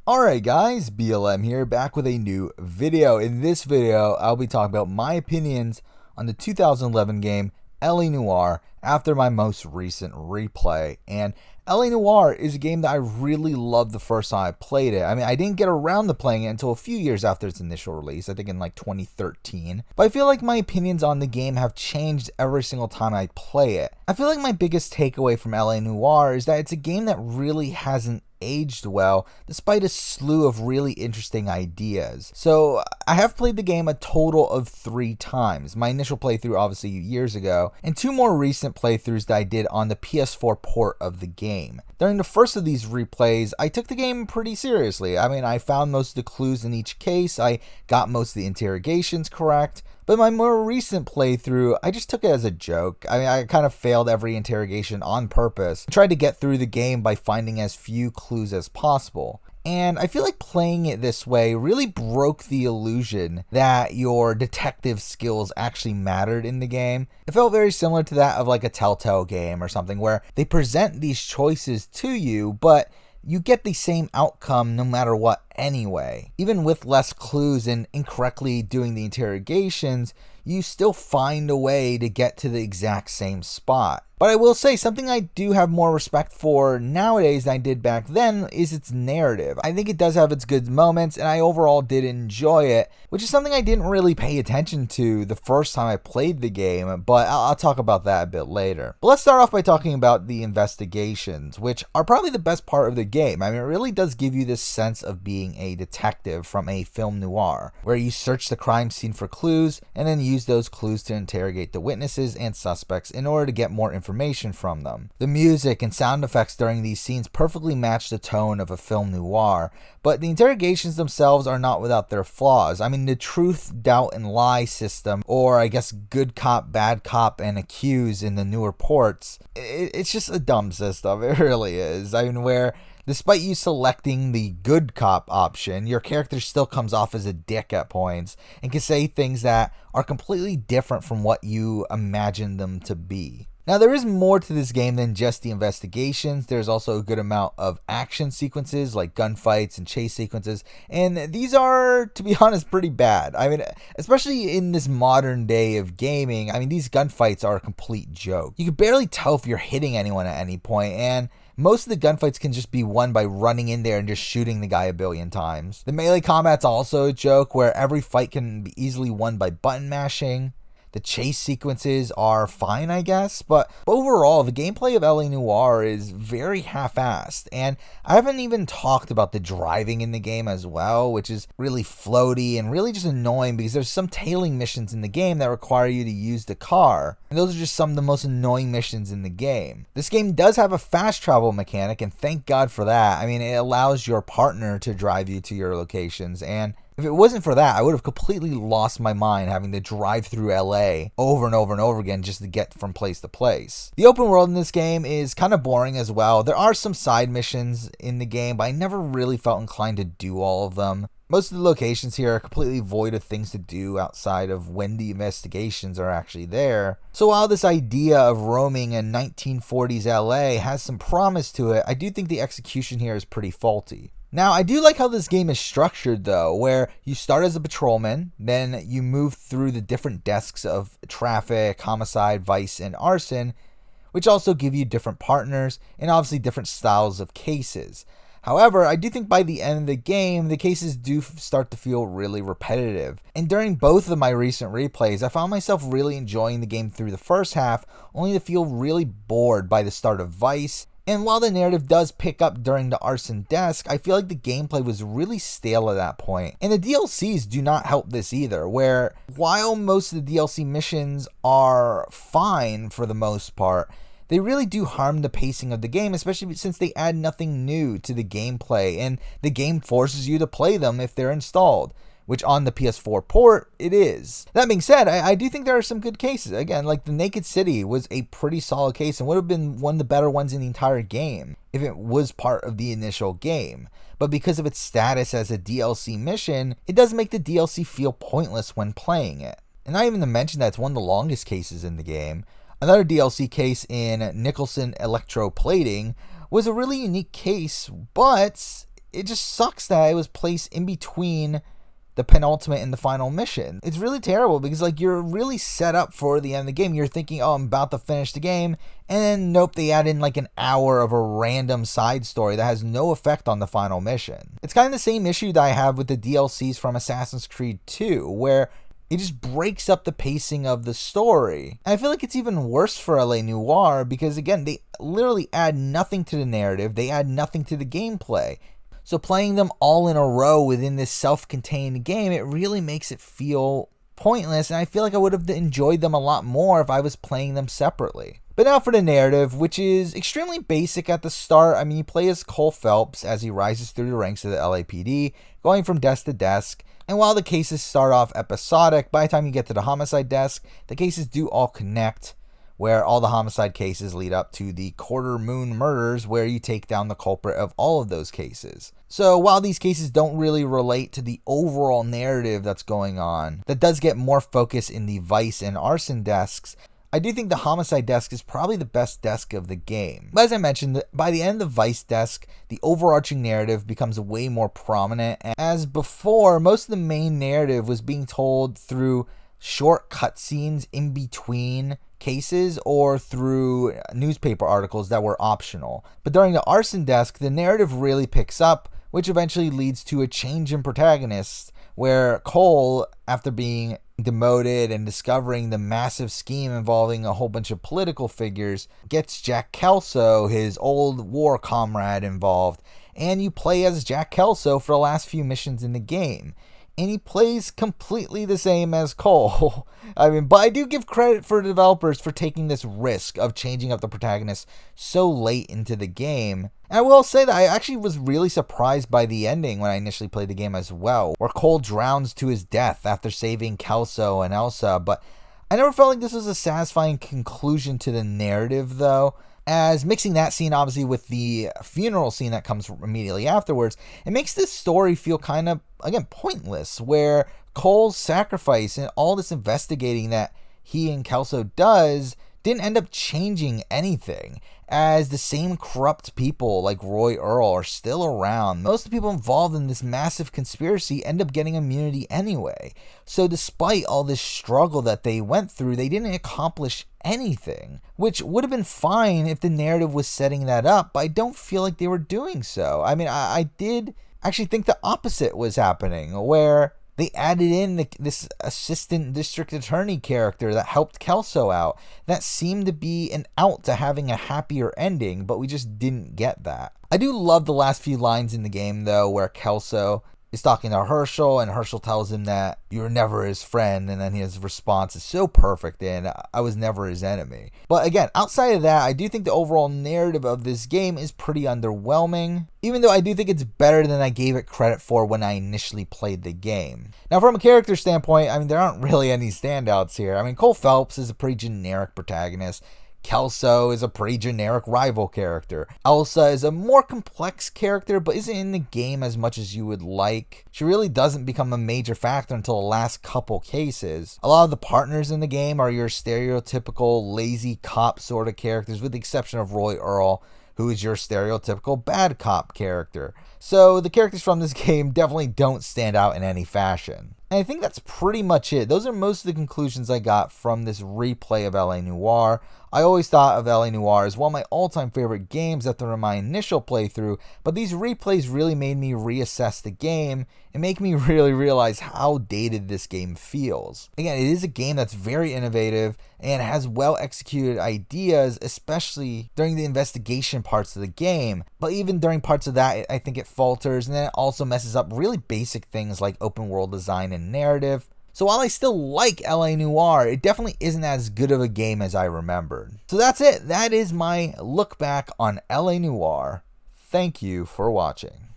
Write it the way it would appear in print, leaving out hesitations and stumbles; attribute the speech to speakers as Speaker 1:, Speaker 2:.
Speaker 1: Alright guys, BLM here, back with a new video. In this video, I'll be talking about my opinions on the 2011 game LA Noire after my most recent replay. And LA Noire is a game that I really loved the first time I played it. I mean, I didn't get around to playing it until a few years after its initial release, I think in like 2013. But I feel like my opinions on the game have changed every single time I play it. I feel like my biggest takeaway from LA Noire is that it's a game that really hasn't aged well despite a slew of really interesting ideas. So I have played the game a total of 3 times. My initial playthrough obviously years ago, and 2 more recent playthroughs that I did on the PS4 port of the game. During the first of these replays, I took the game pretty seriously. I mean, I found most of the clues in each case, I got most of the interrogations correct. But my more recent playthrough, I just took it as a joke. I mean, I kind of failed every interrogation on purpose. I tried to get through the game by finding as few clues as possible. And I feel like playing it this way really broke the illusion that your detective skills actually mattered in the game. It felt very similar to that of like a Telltale game or something where they present these choices to you, but you get the same outcome no matter what anyway. Even with less clues and incorrectly doing the interrogations, you still find a way to get to the exact same spot. But I will say something I do have more respect for nowadays than I did back then is its narrative. I think it does have its good moments and I overall did enjoy it, which is something I didn't really pay attention to the first time I played the game, but I'll talk about that a bit later. But let's start off by talking about the investigations, which are probably the best part of the game. I mean, it really does give you this sense of being a detective from a film noir, where you search the crime scene for clues and then use those clues to interrogate the witnesses and suspects in order to get more information from them. The music and sound effects during these scenes perfectly match the tone of a film noir, but the interrogations themselves are not without their flaws. I mean, the truth, doubt, and lie system, or I guess good cop, bad cop, and accuse in the newer ports, it's just a dumb system. It really is. I mean, where despite you selecting the good cop option, your character still comes off as a dick at points and can say things that are completely different from what you imagine them to be. Now, there is more to this game than just the investigations. There's also a good amount of action sequences like gunfights and chase sequences, and these are, to be honest, pretty bad. I mean, especially in this modern day of gaming, I mean, these gunfights are a complete joke. You can barely tell if you're hitting anyone at any point, and most of the gunfights can just be won by running in there and just shooting the guy a billion times. The melee combat's also a joke, where every fight can be easily won by button mashing. The chase sequences are fine, I guess, but overall, the gameplay of LA Noire is very half-assed, and I haven't even talked about the driving in the game as well, which is really floaty and really just annoying because there's some tailing missions in the game that require you to use the car, and those are just some of the most annoying missions in the game. This game does have a fast travel mechanic, and thank God for that. I mean, it allows your partner to drive you to your locations, and if it wasn't for that, I would have completely lost my mind having to drive through LA over and over and over again just to get from place to place. The open world in this game is kind of boring as well. There are some side missions in the game, but I never really felt inclined to do all of them. Most of the locations here are completely void of things to do outside of when the investigations are actually there. So while this idea of roaming in 1940s LA has some promise to it, I do think the execution here is pretty faulty. Now, I do like how this game is structured though, where you start as a patrolman, then you move through the different desks of traffic, homicide, vice, and arson, which also give you different partners and obviously different styles of cases. However, I do think by the end of the game, the cases do start to feel really repetitive. And during both of my recent replays, I found myself really enjoying the game through the first half, only to feel really bored by the start of Vice. And while the narrative does pick up during the arson desk, I feel like the gameplay was really stale at that point. And the DLCs do not help this either, where while most of the DLC missions are fine for the most part, they really do harm the pacing of the game, especially since they add nothing new to the gameplay, and the game forces you to play them if they're installed, which on the PS4 port, it is. That being said, I do think there are some good cases. Again, like the Naked City was a pretty solid case and would have been one of the better ones in the entire game if it was part of the initial game. But because of its status as a DLC mission, it does make the DLC feel pointless when playing it. And not even to mention that it's one of the longest cases in the game. Another DLC case in Nicholson Electroplating was a really unique case, but it just sucks that it was placed in between the penultimate and the final mission. It's really terrible because like you're really set up for the end of the game. You're thinking, oh, I'm about to finish the game, and then nope, they add in like an hour of a random side story that has no effect on the final mission. It's kind of the same issue that I have with the DLCs from Assassin's Creed 2, where it just breaks up the pacing of the story. And I feel like it's even worse for LA Noire because again, they literally add nothing to the narrative, they add nothing to the gameplay. So playing them all in a row within this self-contained game, it really makes it feel pointless, and I feel like I would have enjoyed them a lot more if I was playing them separately. But now for the narrative, which is extremely basic at the start. I mean, you play as Cole Phelps as he rises through the ranks of the LAPD, going from desk to desk. And while the cases start off episodic, by the time you get to the homicide desk, the cases do all connect, where all the homicide cases lead up to the Quarter Moon murders, where you take down the culprit of all of those cases. So while these cases don't really relate to the overall narrative that's going on, that does get more focus in the vice and arson desks, I do think the homicide desk is probably the best desk of the game. But as I mentioned, by the end of the vice desk, the overarching narrative becomes way more prominent. As before, most of the main narrative was being told through short cutscenes in between cases or through newspaper articles that were optional. But during the arson desk, the narrative really picks up, which eventually leads to a change in protagonists, where Cole, after being demoted and discovering the massive scheme involving a whole bunch of political figures, gets Jack Kelso, his old war comrade, involved, and you play as Jack Kelso for the last few missions in the game. And he plays completely the same as Cole. I mean, but I do give credit for the developers for taking this risk of changing up the protagonist so late into the game. And I will say that I actually was really surprised by the ending when I initially played the game as well, where Cole drowns to his death after saving Kelso and Elsa. But I never felt like this was a satisfying conclusion to the narrative, though, as mixing that scene obviously with the funeral scene that comes immediately afterwards, it makes this story feel kind of, again, pointless, where Cole's sacrifice and all this investigating that he and Kelso does didn't end up changing anything, as the same corrupt people like Roy Earl are still around. Most of the people involved in this massive conspiracy end up getting immunity anyway. So despite all this struggle that they went through, they didn't accomplish anything, which would have been fine if the narrative was setting that up, but I don't feel like they were doing so. I mean, I did actually think the opposite was happening, where they added in this assistant district attorney character that helped Kelso out. That seemed to be an out to having a happier ending, but we just didn't get that. I do love the last few lines in the game, though, where Kelso is talking to Herschel, and Herschel tells him that you're never his friend, and then his response is so perfect, and I was never his enemy. But again, outside of that, I do think the overall narrative of this game is pretty underwhelming, even though I do think it's better than I gave it credit for when I initially played the game. Now, from a character standpoint, I mean, there aren't really any standouts here. I mean, Cole Phelps is a pretty generic protagonist. Kelso is a pretty generic rival character. Elsa is a more complex character, but isn't in the game as much as you would like. She really doesn't become a major factor until the last couple cases. A lot of the partners in the game are your stereotypical lazy cop sort of characters, with the exception of Roy Earl, who is your stereotypical bad cop character. So the characters from this game definitely don't stand out in any fashion. And I think that's pretty much it. Those are most of the conclusions I got from this replay of LA Noire. I always thought of LA Noire as one of my all-time favorite games after my initial playthrough, but these replays really made me reassess the game and make me really realize how dated this game feels. Again, it is a game that's very innovative and has well-executed ideas, especially during the investigation parts of the game. But even during parts of that, I think it falters, and then it also messes up really basic things like open world design and narrative. So while I still like LA Noire, it definitely isn't as good of a game as I remembered. So that's it. That is my look back on LA Noire. Thank you for watching.